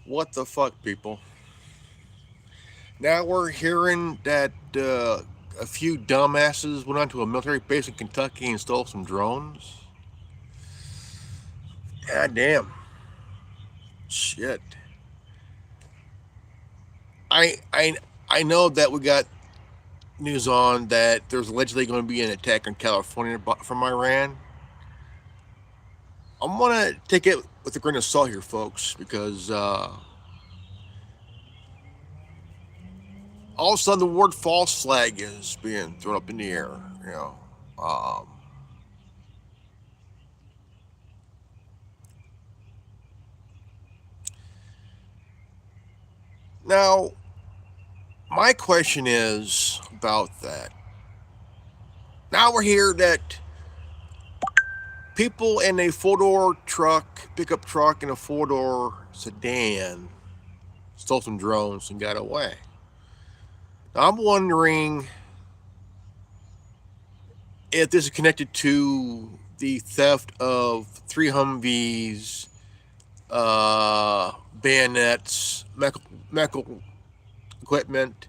What the fuck, people? Now we're hearing that a few dumbasses went onto a military base in Kentucky and stole some drones. God damn. Shit. I I I know that we got news on that there's allegedly going to be an attack on California from Iran. I'm gonna take it with a grain of salt here, folks, because all of a sudden the word false flag is being thrown up in the air. You know, um, now my question is about that. Now we're here that people in a four-door truck, pickup truck, and a four-door sedan stole some drones and got away. Now, I'm wondering if this is connected to the theft of three Humvees, bayonets, medical equipment,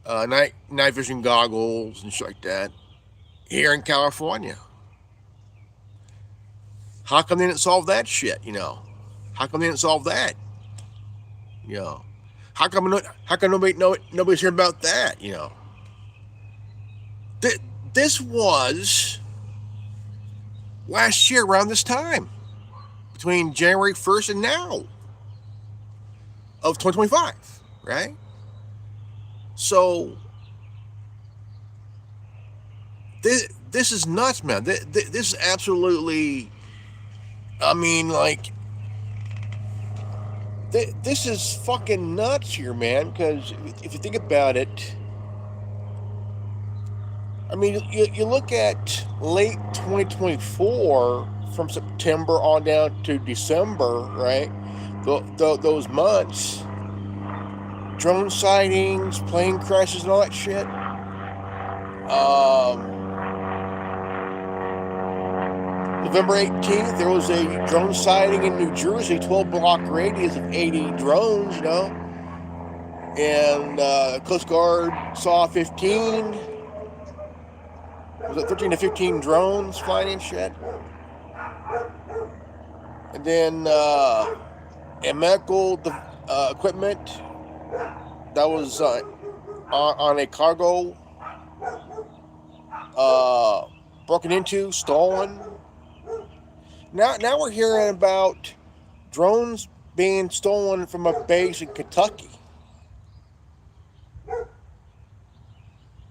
night vision goggles, and shit like that here in California. How come they didn't solve that shit? How come they didn't solve that? You know, how come nobody's hearing about that? This was last year around this time, between January 1st and now of 2025, right? So this is nuts, man. This is absolutely. I mean, like, this is fucking nuts here, man. Because if you think about it, I mean, you look at late 2024 from September on down to December, right? Those months, drone sightings, plane crashes, and all that shit. November 18th, there was a drone sighting in New Jersey, 12-block radius of 80 drones, and Coast Guard saw 15. Was it 13 to 15 drones flying in shit? And then and medical equipment that was on a cargo broken into, stolen. Now we're hearing about drones being stolen from a base in Kentucky.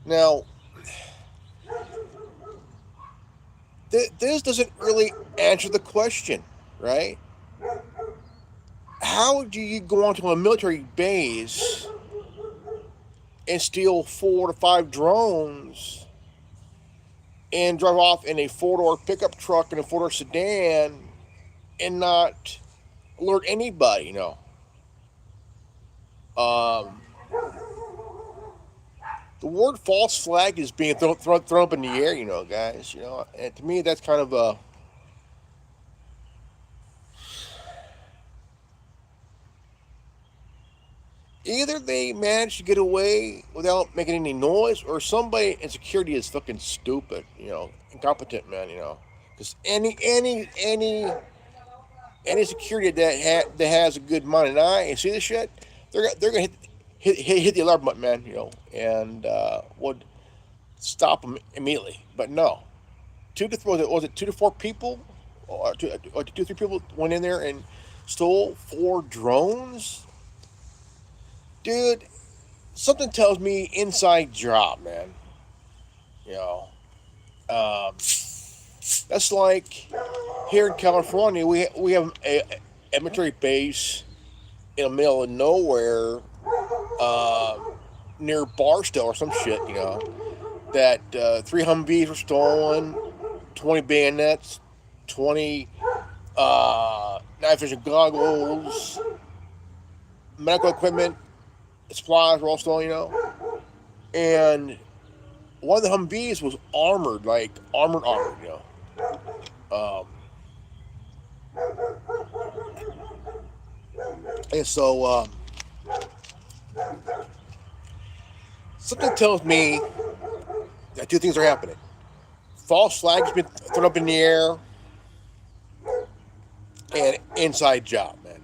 Now, this doesn't really answer the question, right? How do you go onto a military base and steal 4 to 5 drones and drive off in a four-door pickup truck and a four-door sedan and not alert anybody? Um, the word false flag is being thrown up in the air, guys. And to me, that's kind of a. Either they manage to get away without making any noise, or somebody in security is fucking stupid, incompetent, man, Because any security that has a good mind and eye and see this shit, they're gonna hit the alarm button, man, and would stop them immediately. But no, was it 2 to 4 people, or 2 3 people went in there and stole 4 drones, dude. Something tells me inside job, man. You know, um, that's like here in California, we have a military base in the middle of nowhere, uh, near Barstow or some shit. That 3 Humvees were stolen, 20 bayonets, 20 night vision goggles, medical equipment, supplies were all stolen. And one of the Humvees was armored, like armored. Um, And so something tells me that two things are happening. False flags been thrown up in the air, and inside job, man.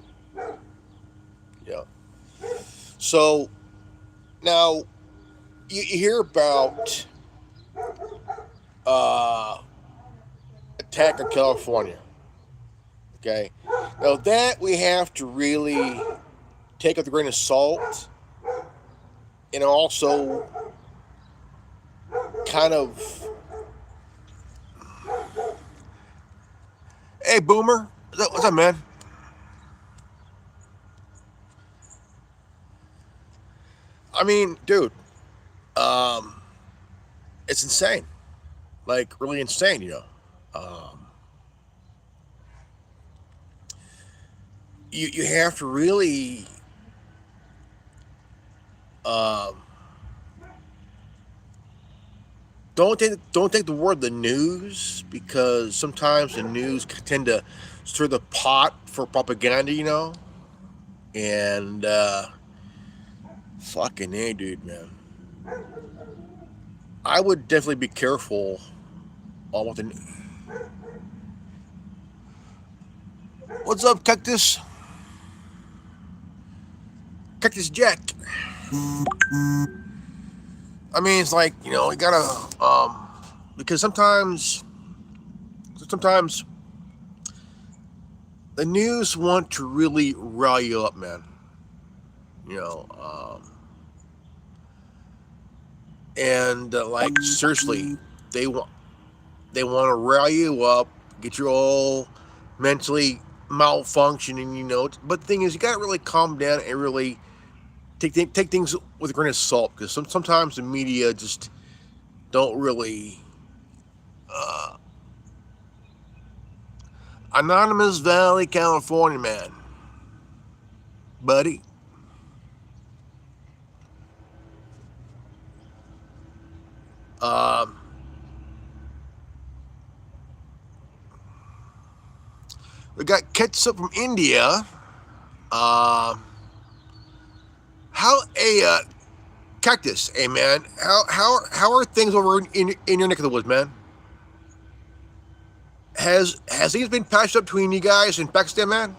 Yeah. So now you hear about uh, attack on California. Okay. Now that we have to really take with a grain of salt, and also kind of, hey, Boomer, what's up, man? I mean, dude, um, it's insane, like really insane, you know. Um, you have to really um, don't take the word the news, because sometimes the news tend to stir the pot for propaganda, you know. And fucking hey, dude, man, I would definitely be careful on what the. What's up, Cactus? Cactus Jack. I mean, it's like, you know, you gotta because sometimes the news want to really rile you up, man. You know, and like seriously, they want they want to rile you up, get you all mentally malfunctioning. You know, but the thing is, you gotta really calm down and really take things with a grain of salt, because sometimes the media just don't really. Uh, Anonymous Valley, California, man, buddy. Um, we got ketchup from India. Um, how a Cactus, hey man, how are things over in your neck of the woods, man? Has things been patched up between you guys and Pakistan, man?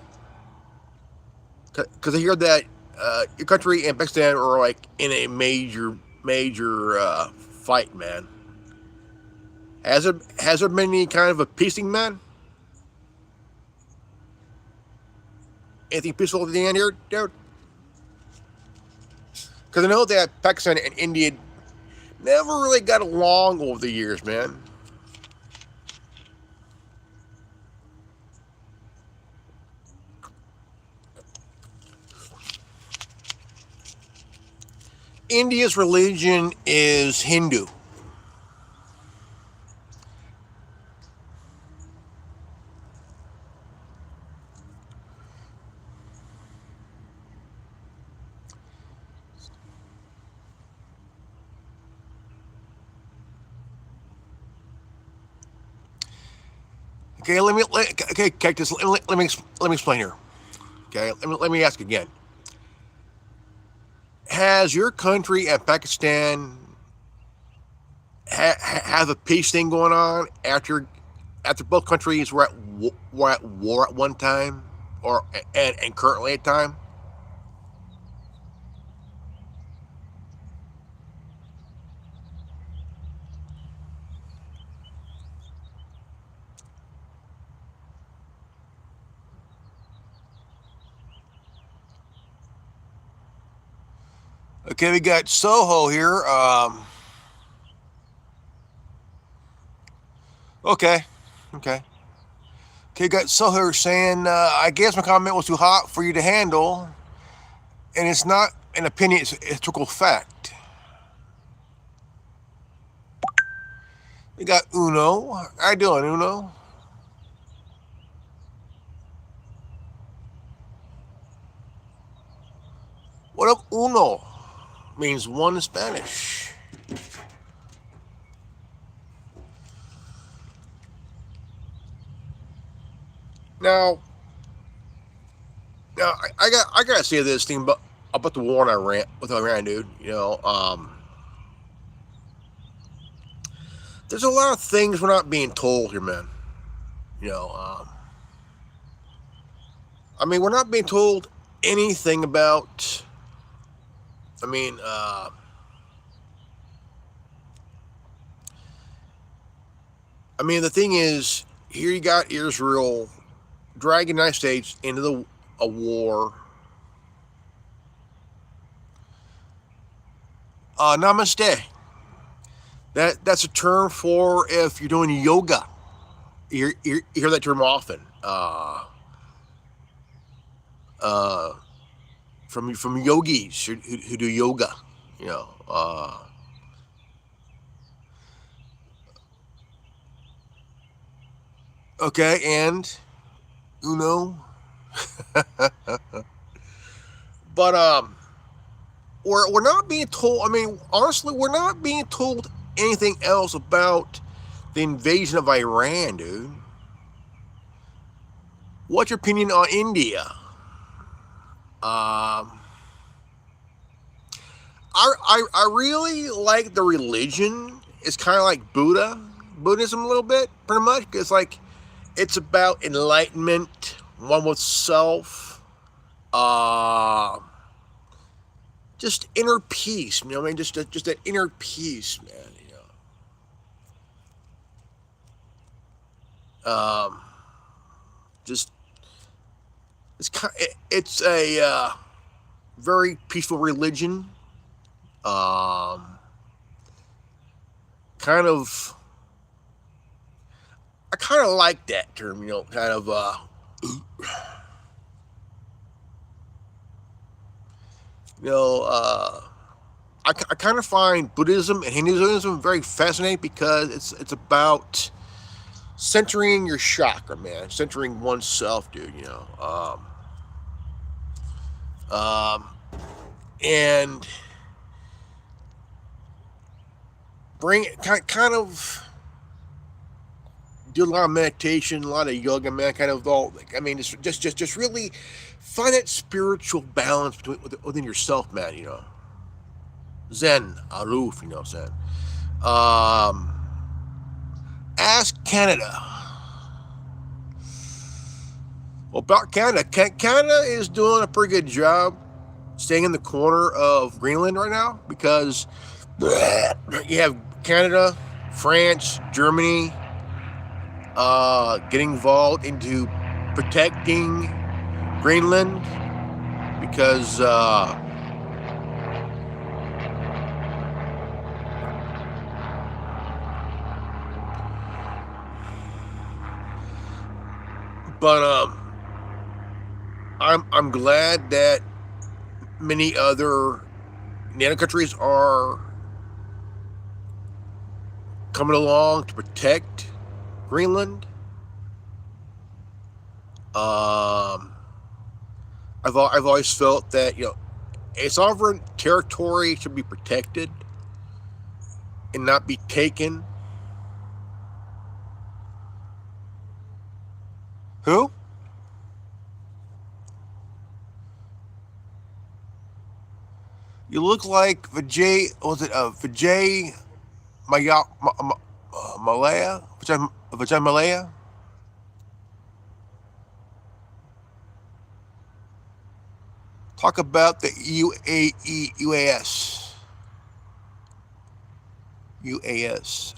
Because I hear that your country and Pakistan are like in a major fight, man. Has there been any kind of a peacing, man? Anything peaceful at the end here, dude? Because I know that Pakistan and India never really got along over the years, man. India's religion is Hindu. Okay, okay, Cactus. Let me explain here. Okay, let me ask again. Has your country and Pakistan have a peace thing going on after both countries were at war at one time, or and currently at time? Okay, we got Soho here. Okay, okay. Okay, got Soho saying, I guess my comment was too hot for you to handle, and it's not an opinion, it's a historical fact. We got Uno. How you doing, Uno? What up, Uno? Means one in Spanish. Now, Now, I gotta say this thing about the war in Iran with Iran, dude. There's a lot of things we're not being told here, man. You know, um, I mean, we're not being told anything about. I mean, the thing is, here you got Israel dragging the United States into a war. Namaste. That's a term for if you're doing yoga. You hear that term often. Uh, from yogis who do yoga. You know. Okay, and you know, but we're not being told. I mean, honestly, we're not being told anything else about the invasion of Iran, dude. What's your opinion on India? Um, I really like the religion. It's kind of like Buddhism a little bit, pretty much. It's like it's about enlightenment, one with self, uh, just inner peace. You know what I mean? Just that inner peace, man. Um, just it's a very peaceful religion. Um, kind of I kind of like that term. Kind of you know I kind of find Buddhism and Hinduism very fascinating because it's about centering your chakra, man, centering oneself, dude. Um, and bring it kind of do a lot of meditation, a lot of yoga, man. Kind of all. I mean, just really find that spiritual balance within yourself, man. Zen, Aruf. You know what I'm saying? Ask Canada. Well, about Canada, Canada is doing a pretty good job staying in the corner of Greenland right now because you have Canada, France, Germany getting involved into protecting Greenland because but I'm glad that many other NATO countries are coming along to protect Greenland. I've always felt that a sovereign territory should be protected and not be taken. Who? You look like Vijay. Was it Vijay Maya, Malaya? Vijay Malaya? Talk about the UAS. UAS.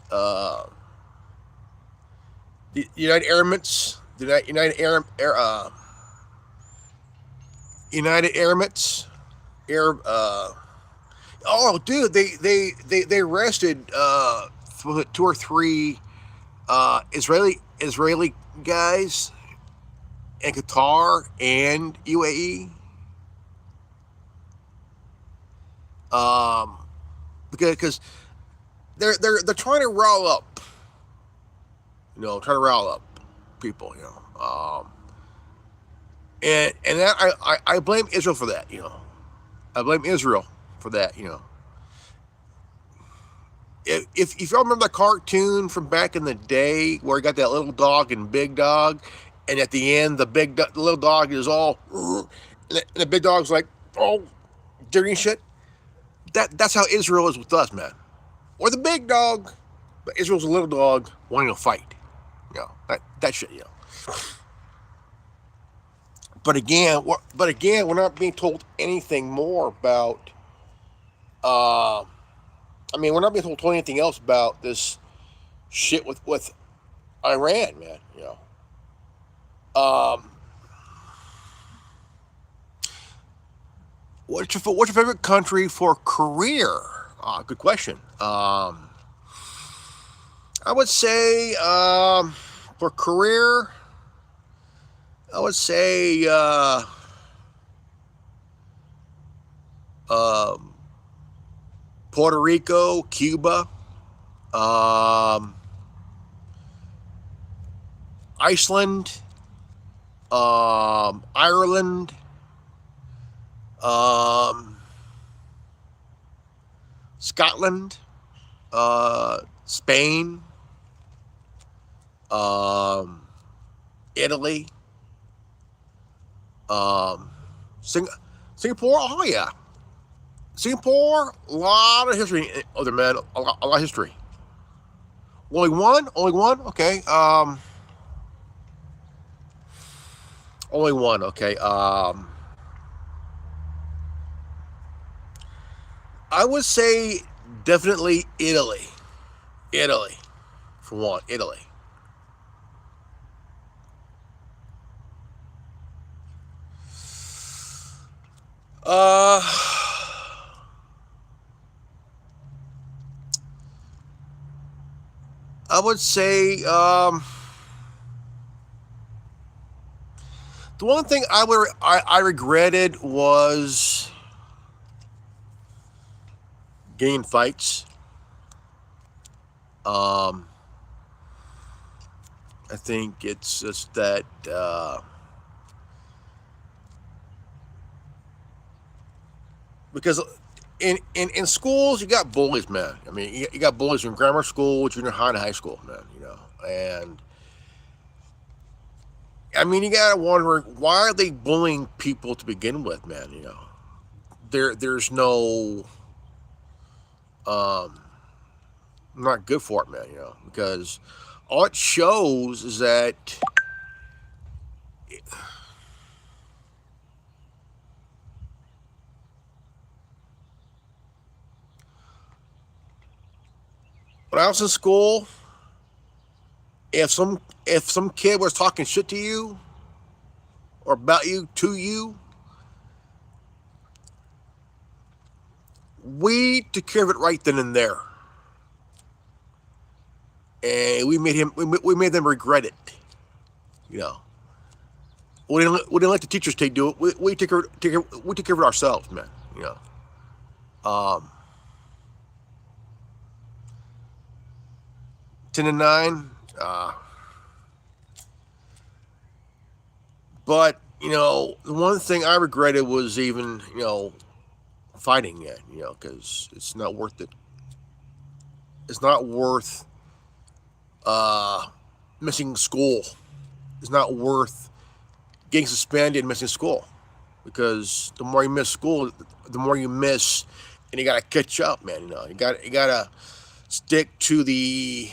The United Emirates. The United Emirates. Arab. Oh, dude, they arrested 2 or 3 Israeli guys in Qatar and UAE. Because they're trying to rile up, trying to rile up people, and that I blame Israel for that, I blame Israel for that, If y'all remember the cartoon from back in the day where he got that little dog and big dog, and at the end, the little dog is all, and the big dog's like, oh, dirty shit. That's how Israel is with us, man. Or the big dog, but Israel's a little dog wanting to fight. That shit. But again, we're not being told anything more about. Uh, we're not being told anything else about this shit with Iran, man. Um, what's your favorite country for career? Good question. I would say for career, I would say um, Puerto Rico, Cuba, um, Iceland, Ireland, um, Scotland, Spain, um, Italy, um, Sing- Singapore. Oh yeah, Singapore. A lot of history. Other man, a lot of history. Only one. Only one. Okay. Only one. Okay. I would say definitely Italy. Italy, for one. Italy. Uh, I would say the one thing I regretted was getting fights. Um, I think it's just that because in schools you got bullies, man. You got bullies in grammar school, junior high, and high school, man. And you gotta wonder why are they bullying people to begin with, man. There's no um, not good for it, man. Because all it shows is that when I was in school, if some kid was talking shit to you or about you to you, we took care of it right then and there, and we made them regret it. You know, we didn't let the teachers do it. We took care of it ourselves, man. You know, um, 10 to 9. Uh, but the one thing I regretted was even fighting it. Because it's not worth it. It's not worth uh, missing school. It's not worth getting suspended and missing school, because the more you miss school, the more you miss, and you gotta catch up, man. You gotta stick to the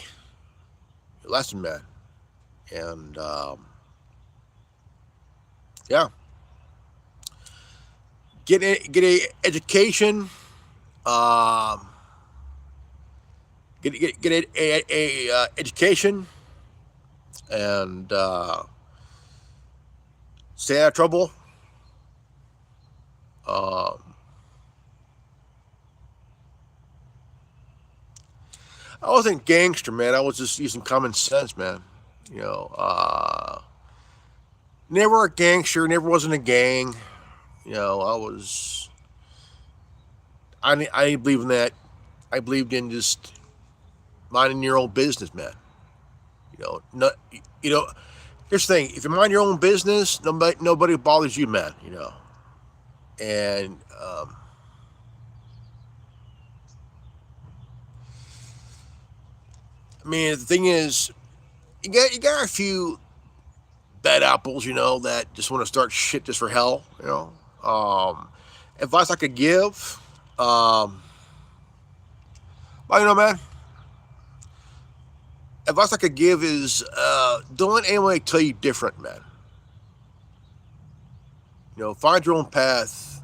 lesson, man. And yeah, get a education, um, get a education, and stay out of trouble. Um, I wasn't gangster, man. I was just using common sense, man. You know, uh, Never a gangster. Never was in a gang. I was. I didn't believe in that. I believed in just minding your own business, man. Not. You know. Here's the thing: if you mind your own business, nobody bothers you, man. And the thing is, you got a few bad apples, that just want to start shit just for hell. Advice I could give, um, well, man, advice I could give is don't let anyone tell you different, man. Find your own path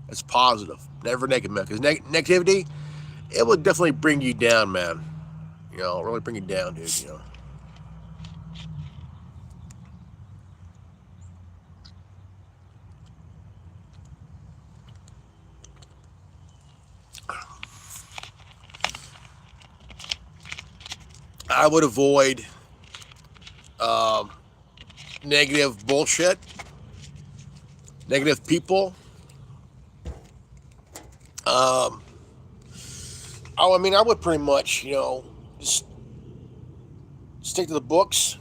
that's positive, never negative, man. Because negativity, it will definitely bring you down, man. Really bring you down, dude. I would avoid um, negative bullshit, negative people. Um, I would pretty much, just stick to the books.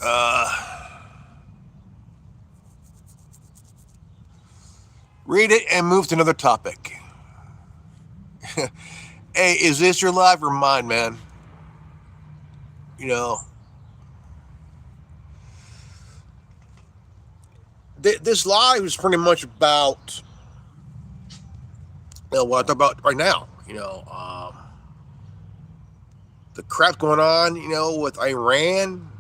Uh, Read it and move to another topic. Hey, is this your life or mine, man? You know, this live is pretty much about what I talk about right now. The crap going on, with Iran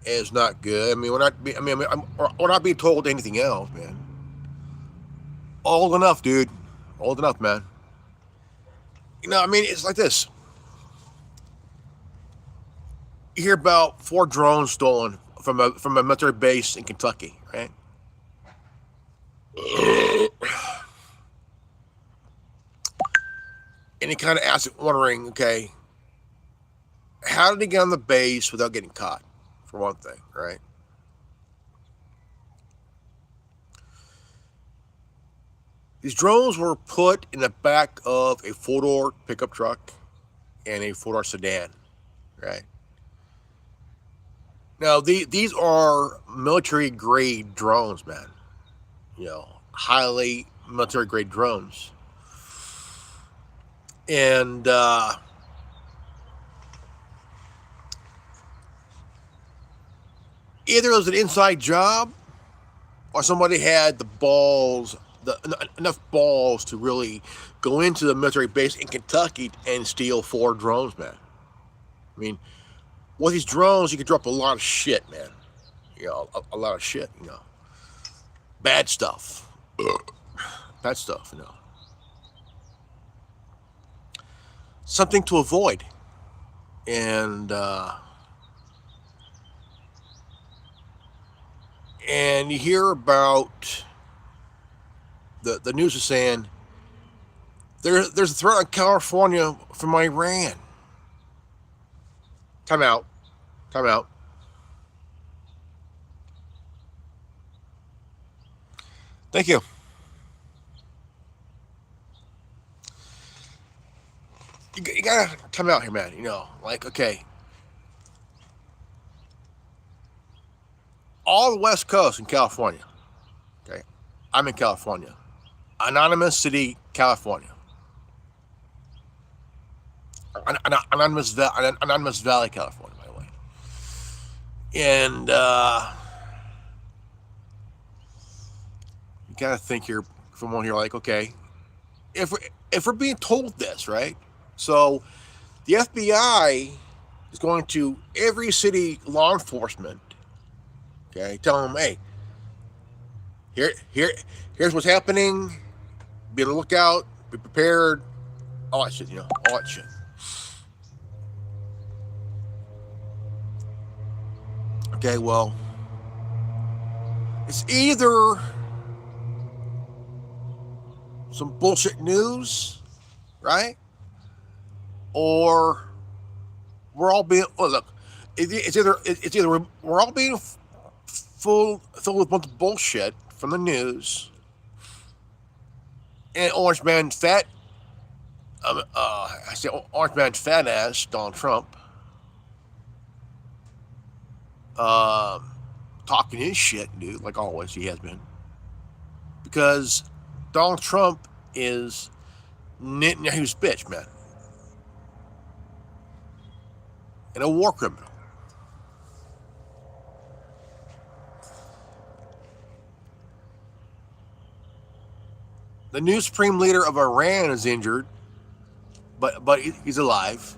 is not good. I mean, we're not being told anything else, man. Old enough, dude. Old enough, man. It's like this. You hear about 4 drones stolen from a military base in Kentucky, right? And you kind of ask it, wondering, okay, how did he get on the base without getting caught? For one thing, right? These drones were put in the back of a 4-door pickup truck and a 4-door sedan, right? Now, these are military grade drones, man. Highly military grade drones. And either it was an inside job or somebody had the balls, enough balls to really go into the military base in Kentucky and steal 4 drones, man. I mean, with these drones, you can drop a lot of shit, man. A lot of shit, Bad stuff. Bad stuff, Something to avoid. And you hear about the news is saying there's a threat on California from Iran. Time out. Time out. Thank you. You gotta come out here, man. Okay, all the West Coast in California. Okay, I'm in California, Anonymous City, California, Anonymous Valley, California, by the way. And you gotta think here for a moment. You're like, okay, if we're being told this, right? So the FBI is going to every city law enforcement, okay, tell them, hey, here's what's happening. Be on the lookout. Be prepared. All that shit, all that shit. Okay, well, it's either some bullshit news, right? Or we're all being look. It's either we're all being filled with a bunch of bullshit from the news, and Orange Man fat. I say Orange Man fat ass Donald Trump, talking his shit, dude, like always he has been, because Donald Trump is Netanyahu's bitch, man. and a war criminal. The new supreme leader of Iran is injured, but he's alive.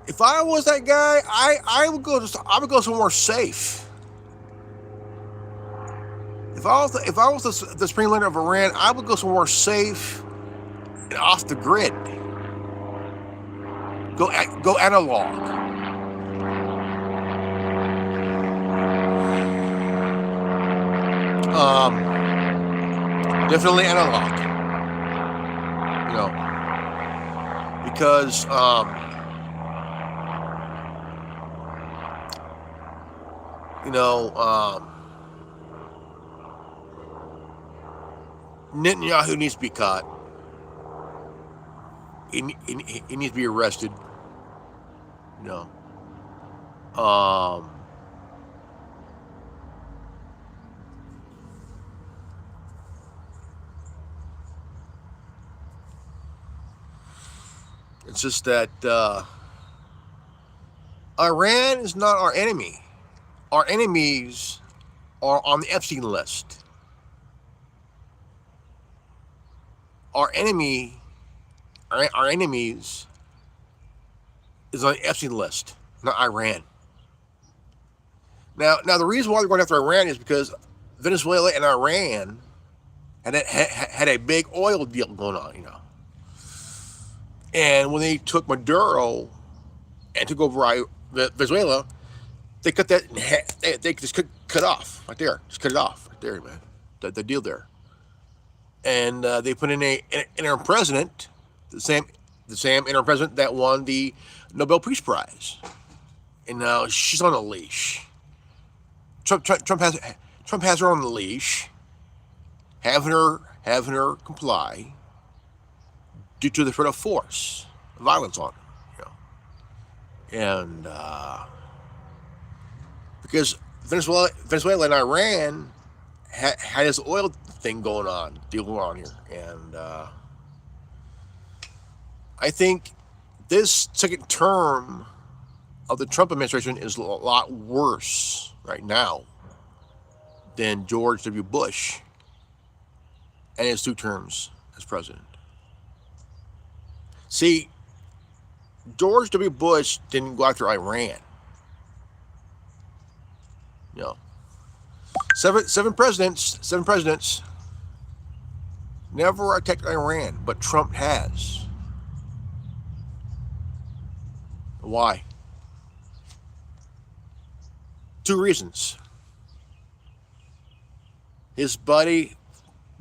If I was that guy, I would go somewhere safe. If I was the supreme leader of Iran, I would go somewhere safe and off the grid. Go analog. Definitely analog. You know, because you know Netanyahu needs to be caught. He needs to be arrested. You know, it's just that Iran is not our enemy. Our enemies are on the Epstein list. Our enemies is on the Epstein list, not Iran. Now the reason why they're going after Iran is because Venezuela and Iran had a big oil deal going on, you know. And when they took Maduro and took over Venezuela, they cut that in half. They just cut off right there. Just cut it off right there, man. The deal there. And they put in an interim president, the same interim president that won the Nobel Peace Prize. And now she's on a leash. Trump has her on the leash, having her comply due to the threat of force, violence on her, you know. And because Venezuela and Iran had this oil deal going on here, and I think this second term of the Trump administration is a lot worse right now than George W. Bush and his 2 terms as president. See, George W. Bush didn't go after Iran. You know, seven presidents never attacked Iran, but Trump has. Why? 2 reasons. His buddy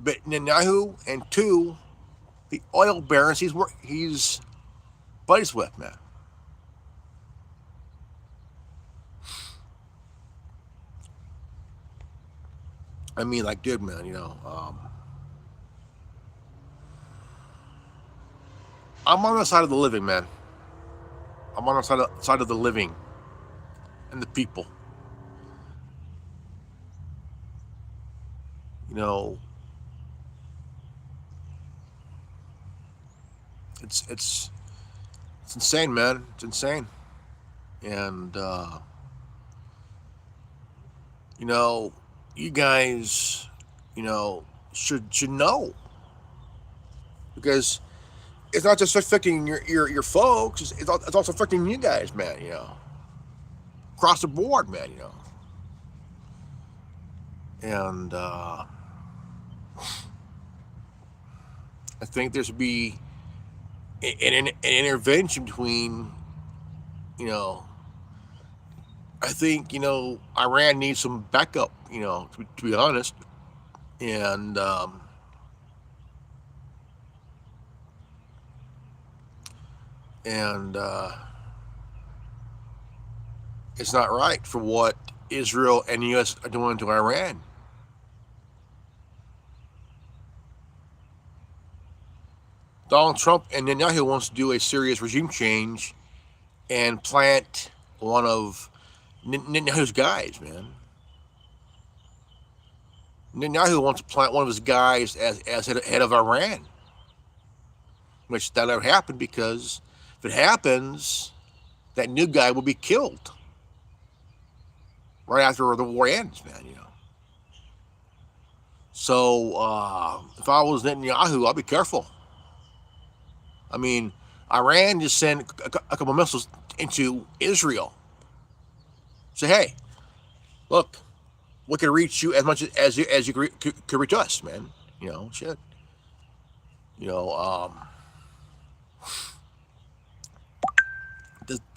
Netanyahu, and 2, the oil barons he's buddies with, man. I mean, like, dude, man, you know, I'm on the side of the living, man. I'm on the side of the living and the people. You know, it's insane, man. It's insane, and you know, you guys, you know, should know, because it's not just affecting your folks. It's also affecting you guys, man. You know, across the board, man. You know, and I think there should be an intervention between, you know, I think, you know, Iran needs some backup, you know, to be honest. And it's not right for what Israel and the U.S. are doing to Iran. Donald Trump and Netanyahu wants to do a serious regime change and plant one of Netanyahu's guys, man. Netanyahu wants to plant one of his guys as head of Iran, which that'll never happen, because if it happens, that new guy will be killed right after the war ends, man. So if I was Netanyahu, I'd be careful. I mean, Iran just sent a couple missiles into Israel. Say, hey, look, we can reach you as much as you could reach us, man. Shit. You know, um,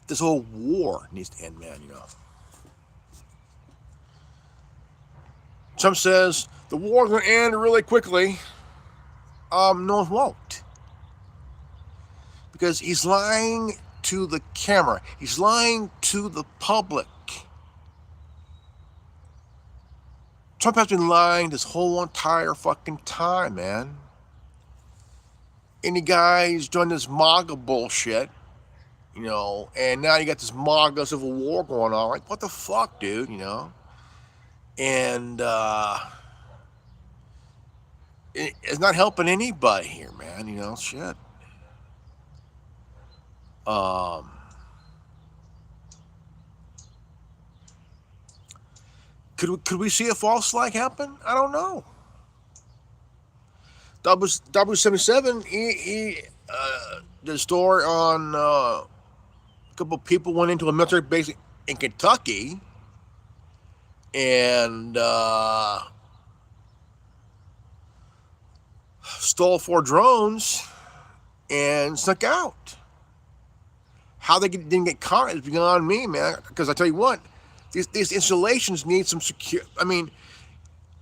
this whole war needs to end, man. Trump says the war's gonna end really quickly. No, it won't, because he's lying to the camera. He's lying to the public. Trump has been lying this whole entire fucking time, man. And the guy's doing this MAGA bullshit, and now you got this MAGA civil war going on. Like, what the fuck, dude, And it's not helping anybody here, man, shit. Could we see a false flag happen? I don't know. W77, he did a story on a couple of people went into a military base in Kentucky and stole 4 drones and snuck out. How they didn't get caught is beyond me, man. Because I tell you what, these installations need some secure. I mean,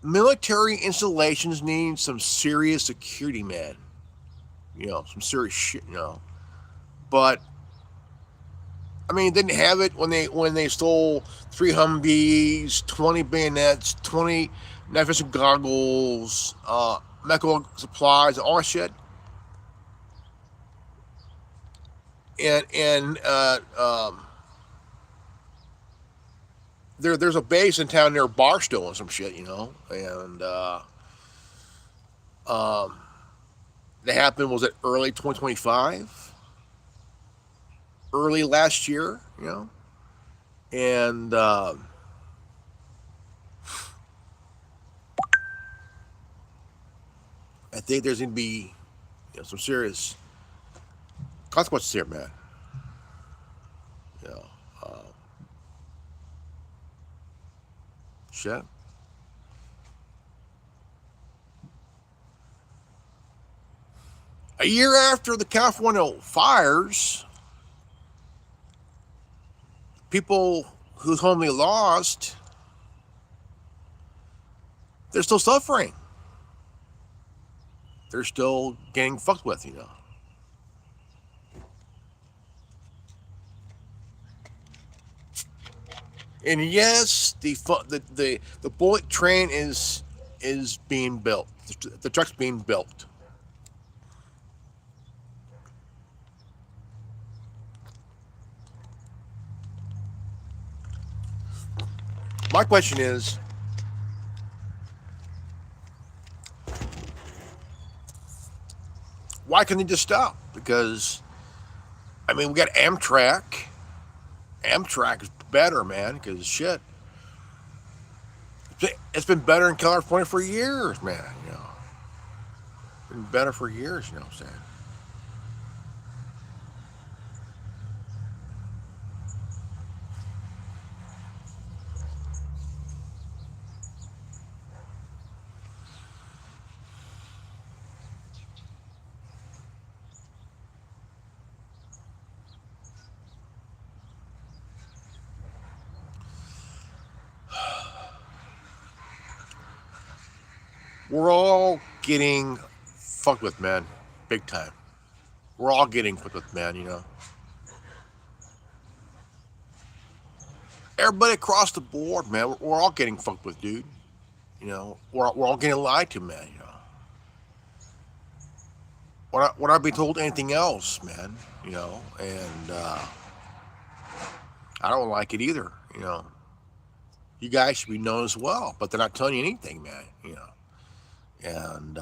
military installations need some serious security, man. Some serious shit, But I mean, they didn't have it when they stole 3 Humvees, 20 bayonets, 20 night vision goggles, medical supplies, all that shit. And there's a base in town near Barstow and some shit, and that happened, was it early 2025? Early last year, and I think there's going to be some serious consequences here, man. Shit. A year after the California fires, people whose home they lost, they're still suffering. They're still getting fucked with, And yes, the bullet train is being built. The truck's being built. My question is, why can't they just stop? Because, I mean, we got Amtrak. Amtrak is better, man, because shit. It's been better in California for years, man, It's been better for years, you know what I'm saying? We're all getting fucked with, man. Big time. We're all getting fucked with, man, Everybody across the board, man. We're all getting fucked with, dude. We're all getting lied to, man, We're not being told anything else, man, And I don't like it either, You guys should be known as well, but they're not telling you anything, man, And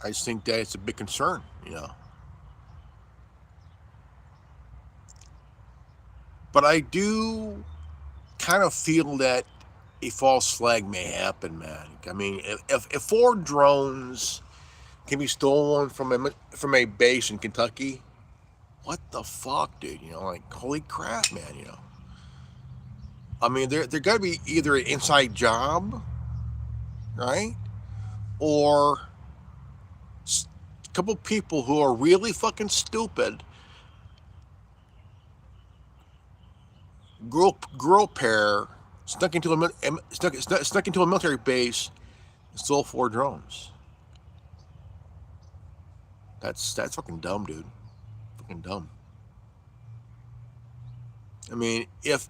I just think that it's a big concern, But I do kind of feel that a false flag may happen, man. I mean, if 4 drones can be stolen from a base in Kentucky, what the fuck, dude? Like, holy crap, man. I mean, there got to be either an inside job, right, or a couple people who are really fucking stupid, girl pair, snuck into a military base and stole 4 drones. That's fucking dumb, dude. Fucking dumb. I mean, if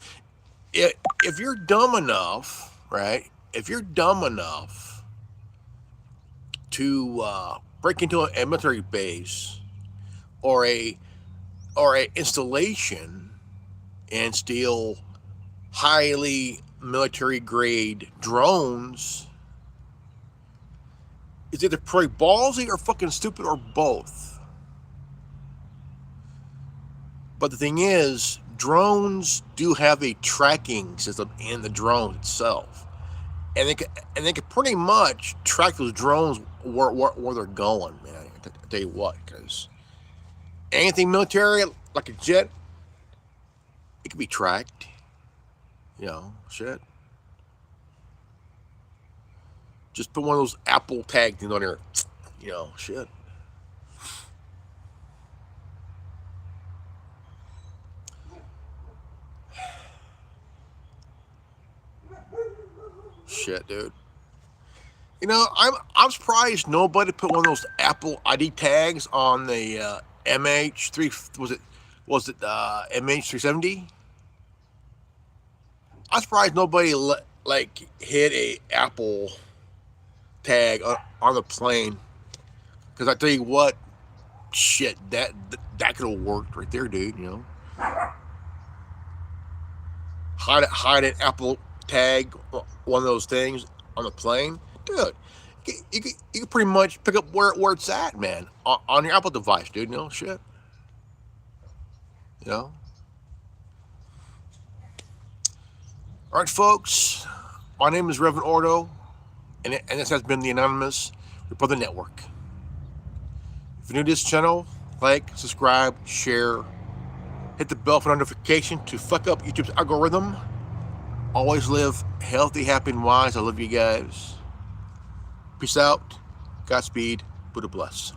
you're dumb enough, right? If you're dumb enough to break into a military base or a installation and steal highly military grade drones, it's either pretty ballsy or fucking stupid or both. But the thing is, drones do have a tracking system in the drone itself, and they can pretty much track those drones where they're going, man. I tell you what, because anything military like a jet, it can be tracked. Shit. Just put one of those Apple tag things on there. Shit. Shit, dude. I'm surprised nobody put one of those Apple ID tags on the MH3. Was it MH370? I'm surprised nobody hit a Apple tag on the plane. Because I tell you what, shit, that could have worked right there, dude. Hide an Apple tag, one of those things on the plane, dude. You can pretty much pick up where it's at, man, on your Apple device, dude. Shit. All right, folks. My name is Reverend Ordo, and this has been the Anonymous Republic Network. If you're new to this channel, like, subscribe, share, hit the bell for notification to fuck up YouTube's algorithm. Always live healthy, happy, and wise. I love you guys. Peace out. Godspeed. Buddha bless.